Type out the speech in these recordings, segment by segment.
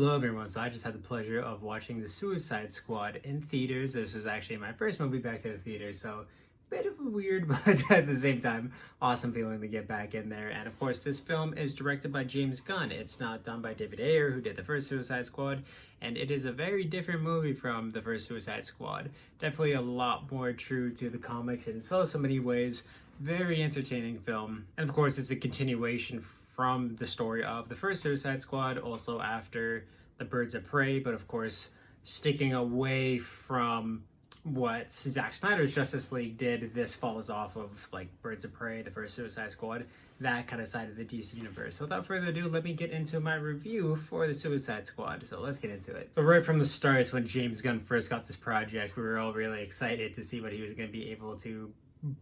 Hello everyone, so I just had the pleasure of watching The Suicide Squad in theaters. This was actually my first movie back to the theater, so bit of a weird, but at the same time, awesome feeling to get back in there. And of course, this film is directed by James Gunn. It's not done by David Ayer, who did the first Suicide Squad, and it is a very different movie from the first Suicide Squad. Definitely a lot more true to the comics in so many ways. Very entertaining film. And of course, it's a continuation from the story of the first Suicide Squad, also after the Birds of Prey, but of course sticking away from what Zack Snyder's Justice League did. This falls off of like Birds of Prey, the first Suicide Squad, that kind of side of the DC universe. So without further ado, let me get into my review for the Suicide Squad. So let's get into it. So right from the start, when James Gunn first got this project, we were all really excited to see what he was going to be able to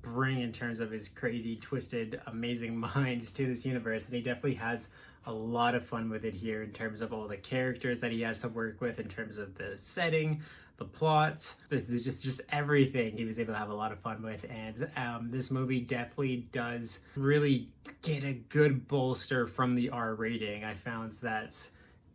bring in terms of his crazy, twisted, amazing mind to this universe. And he definitely has a lot of fun with it here in terms of all the characters that he has to work with, in terms of the setting, the plot, just everything he was able to have a lot of fun with. And this movie definitely does really get a good bolster from the R rating. I found that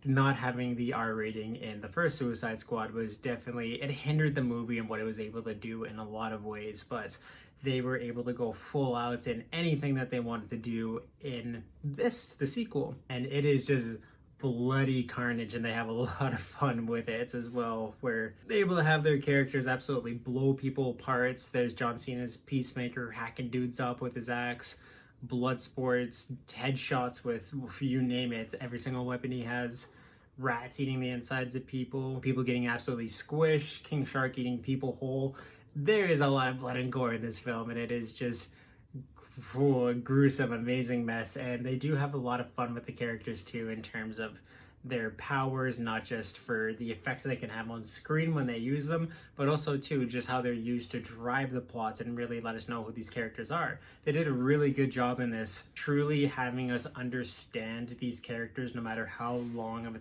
not having the R rating in the first Suicide Squad was definitely, it hindered the movie and what it was able to do in a lot of ways, but they were able to go full out in anything that they wanted to do in the sequel. And it is just bloody carnage, and they have a lot of fun with it as well, where they're able to have their characters absolutely blow people apart. There's John Cena's Peacemaker hacking dudes up with his axe, blood sports, headshots with, you name it, every single weapon he has. Rats eating the insides of people, people getting absolutely squished, King Shark eating people whole. There is a lot of blood and gore in this film, and it is just a gruesome, amazing mess. And they do have a lot of fun with the characters too, in terms of their powers, not just for the effects they can have on screen when they use them, but also too just how they're used to drive the plots and really let us know who these characters are. They did a really good job in this, truly having us understand these characters no matter how long of a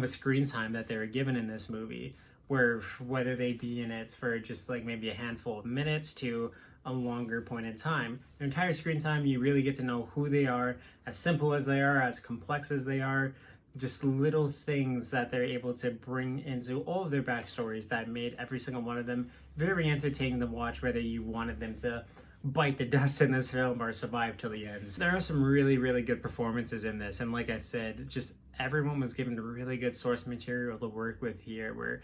screen time that they were given in this movie, where whether they be in it for just like maybe a handful of minutes to a longer point in time, their entire screen time, you really get to know who they are, as simple as they are, as complex as they are, just little things that they're able to bring into all of their backstories that made every single one of them very entertaining to watch, whether you wanted them to bite the dust in this film or survive till the end. There are some really, really good performances in this, and like I said, just everyone was given really good source material to work with here, where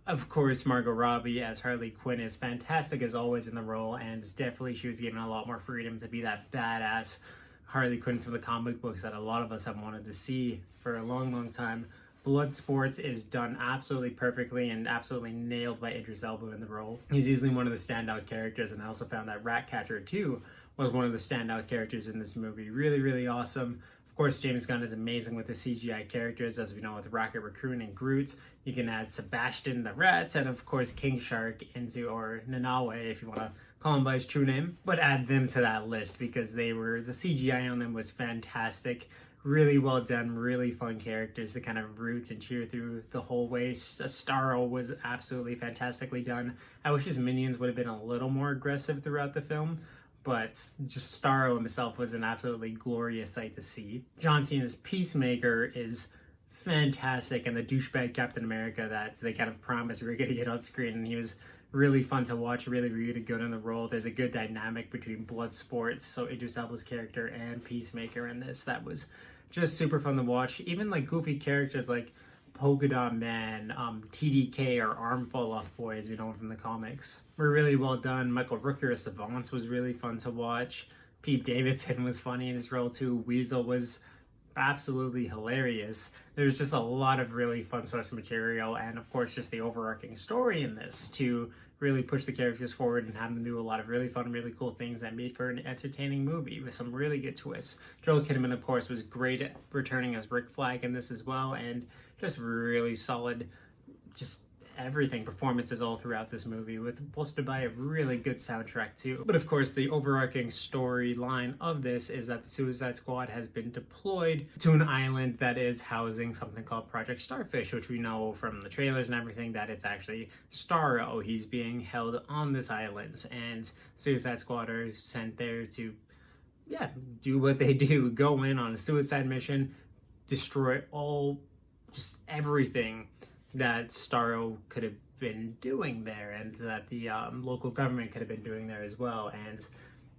of course, Margot Robbie as Harley Quinn is fantastic as always in the role, and definitely she was given a lot more freedom to be that badass Harley Quinn from the comic books that a lot of us have wanted to see for a long, long time. Blood Sports is done absolutely perfectly and absolutely nailed by Idris Elba in the role. He's easily one of the standout characters, and I also found that Ratcatcher 2 was one of the standout characters in this movie. Really, really awesome. Of course, James Gunn is amazing with the CGI characters, as we know with Rocket Raccoon and Groot. You can add Sebastian the Rat, and of course King Shark into, or Nanawe if you want to call him by his true name, but add them to that list because the CGI on them was fantastic. Really well done, really fun characters to kind of root and cheer through the whole way. Starro was absolutely fantastically done. I wish his minions would have been a little more aggressive throughout the film, but just Starro himself was an absolutely glorious sight to see. John Cena's Peacemaker is fantastic, and the douchebag Captain America that they kind of promised we were going to get on screen, and he was really fun to watch, really, really good in the role. There's a good dynamic between Blood Sports, so Idris Elba's character, and Peacemaker in this. That was just super fun to watch. Even like goofy characters like Polka Dot Man, TDK, or Arm Fall Off Boy, as we know from the comics, were really well done. Michael Rooker as Savant was really fun to watch. Pete Davidson was funny in his role too. Weasel was absolutely hilarious. There's just a lot of really fun source material, and of course just the overarching story in this to really push the characters forward and have them do a lot of really fun, really cool things that made for an entertaining movie with some really good twists. Joel Kinnaman, of course, was great at returning as Rick Flag in this as well, and just really solid, just everything, performances all throughout this movie, with bolstered by a really good soundtrack too. But of course, the overarching storyline of this is that the Suicide Squad has been deployed to an island that is housing something called Project Starfish, which we know from the trailers and everything that it's actually Starro. He's being held on this island, and Suicide Squad are sent there to do what they do, go in on a suicide mission, destroy just everything that Starro could have been doing there, and that the local government could have been doing there as well. And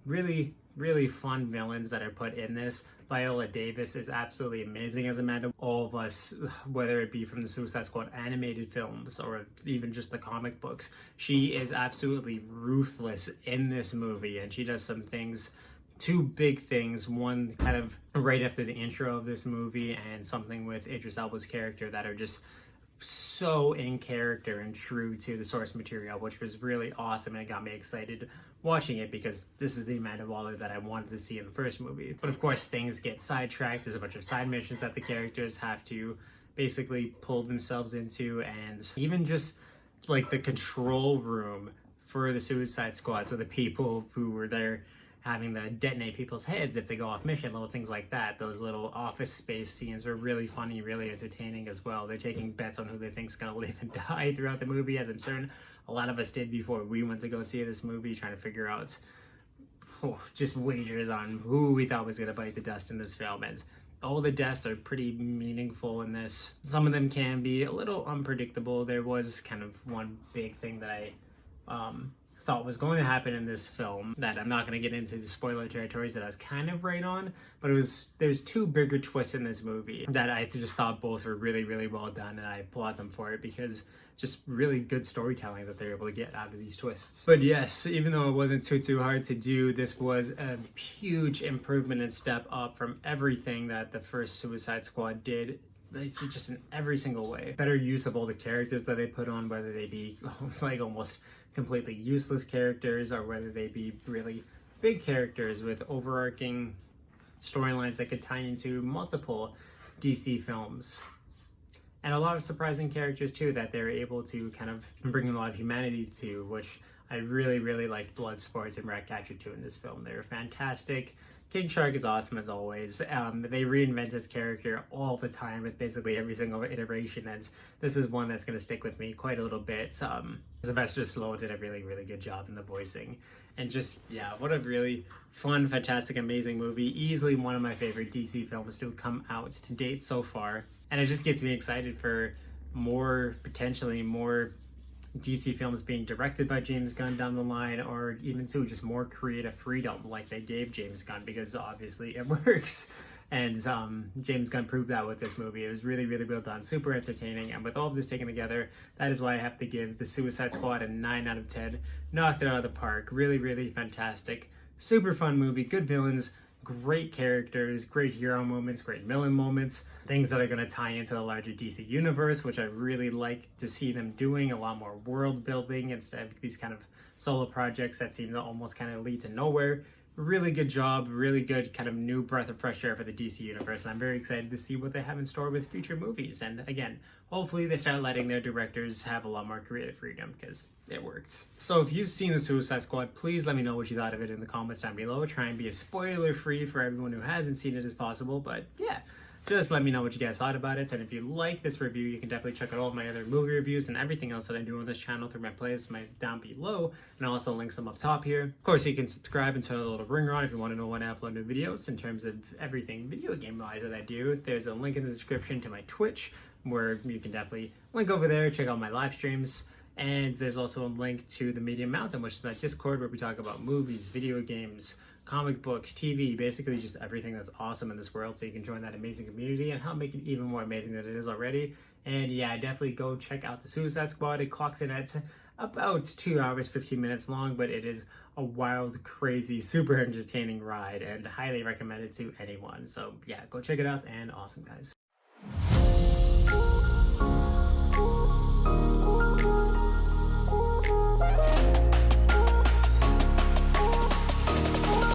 really, really fun villains that are put in this. Viola Davis is absolutely amazing as Amanda. All of us, whether it be from the Suicide Squad animated films or even just the comic books, she is absolutely ruthless in this movie, and she does some things, two big things, one kind of right after the intro of this movie, and something with Idris Elba's character, that are just so in character and true to the source material, which was really awesome, and it got me excited watching it, because this is the Amanda Waller that I wanted to see in the first movie. But of course, things get sidetracked. There's a bunch of side missions that the characters have to basically pull themselves into, and even just like the control room for the Suicide Squad, so the people who were there having to detonate people's heads if they go off mission, little things like that. Those little office space scenes were really funny, really entertaining as well. They're taking bets on who they think's gonna live and die throughout the movie, as I'm certain a lot of us did before we went to go see this movie, trying to figure out just wagers on who we thought was gonna bite the dust in this film. And all the deaths are pretty meaningful in this. Some of them can be a little unpredictable. There was kind of one big thing that I thought was going to happen in this film, that I'm not going to get into the spoiler territories, that I was kind of right on, but there's two bigger twists in this movie that I just thought both were really, really well done, and I applaud them for it, because just really good storytelling that they're able to get out of these twists. But yes, even though it wasn't too hard to do, this was a huge improvement and step up from everything that the first Suicide Squad did. It's just in every single way. Better use of all the characters that they put on, whether they be like almost completely useless characters, or whether they be really big characters with overarching storylines that could tie into multiple DC films. And a lot of surprising characters too, that they're able to kind of bring a lot of humanity to, which I really, really liked Bloodsport and Ratcatcher 2 in this film. They were fantastic. King Shark is awesome as always. They reinvent his character all the time with basically every single iteration, and this is one that's going to stick with me quite a little bit. Sylvester Stallone did a really, really good job in the voicing. And just, yeah, what a really fun, fantastic, amazing movie. Easily one of my favorite DC films to come out to date so far. And it just gets me excited for potentially more DC films being directed by James Gunn down the line, or even to just more creative freedom like they gave James Gunn, because obviously it works. And James Gunn proved that with this movie. It was really, really well done, super entertaining, and with all of this taken together, that is why I have to give the Suicide Squad a 9 out of 10. Knocked it out of the park. Really, really fantastic. Super fun movie, good villains, great characters, great hero moments, great villain moments, things that are going to tie into the larger DC universe, which I really like to see them doing. A lot more world building instead of these kind of solo projects that seem to almost kind of lead to nowhere. Really good job, really good kind of new breath of fresh air for the DC universe, and I'm very excited to see what they have in store with future movies. And again, hopefully they start letting their directors have a lot more creative freedom, because it works. So if you've seen the Suicide Squad, please let me know what you thought of it in the comments down below. Try and be as spoiler free for everyone who hasn't seen it as possible, but yeah, just let me know what you guys thought about it. And if you like this review, you can definitely check out all of my other movie reviews and everything else that I do on this channel through my playlist down below, and I'll also link some up top here. Of course, you can subscribe and turn the little ringer on if you want to know when I upload new videos. In terms of everything video game wise that I do, there's a link in the description to my Twitch, where you can definitely link over there, check out my live streams. And there's also a link to the Medium Mountain, which is my Discord, where we talk about movies, video games, comic books, TV, basically just everything that's awesome in this world, so you can join that amazing community and help make it even more amazing than it is already. And yeah, definitely go check out the Suicide Squad. It clocks in at about 2 hours, 15 minutes long, but it is a wild, crazy, super entertaining ride, and highly recommend it to anyone. So yeah, go check it out, and awesome, guys.